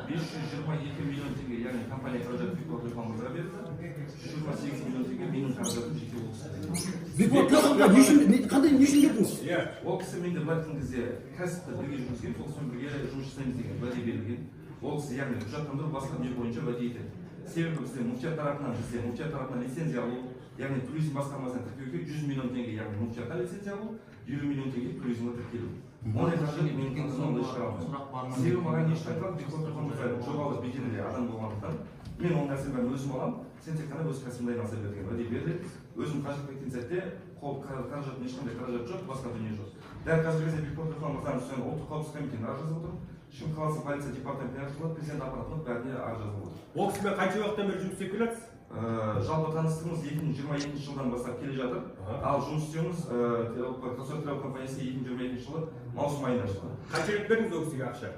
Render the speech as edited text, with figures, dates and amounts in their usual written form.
522 миллион теңге, яғни компания қаражат Бекболат Телефонға берді. 128 миллион теңге менің қаражатым жеке ол кісі. Бекболат Телефонға қандай не үшін бердіңіз? Ол кісі менде былай айтқан кезде кәсіпті бірге жүргізген, сол кісімен бірге жұмыс жасаймыз деген уәде берілген. Ол кісі яғни құжаттандыру басқа дүние бойынша уәде етеді. Себебі бізде мұфтият тарапынан лицензия алу, яғни туризм басқармасына тіркеуге 100 миллион теңге, яғни мұфтиятқа лицензия алу, 20 миллион теңге туризмге тіркелу. Ондай қаржы менің қызымды шығара алмаймын. Себебі маған ешқай айтады, Бекболат Телефонға жобалық беделді адам болғандықтан, мен ол нәрсені бәрін өзім аламын, сен тек қана өз кәсібіңді айналыса бер деген уәде берді. Өзім қажет еткен сәтте қаражаттың ешқандай қаражат жоқ, басқа дүние жоқ. Дәл қазіргі кезде Бекболат Телефонға ұлттық қауіпсіздік комитетіне арыз жазып отырмын. Шымкент қаласы полиция департаментіне арқылы президент аппаратының бәріне арыз жазып отыр. Ол кісімен қанша уақыттан бері жұмыс істеп келатсыз? Жалпы таныстығымыз 2022 жылдан бастап келе жатыр. Ал жұмыс істеуіміз Қазсотряд компаниясы 2022 жылы маусым айында ашылды. Қанша рет бердіңіз ол кісіге ақша?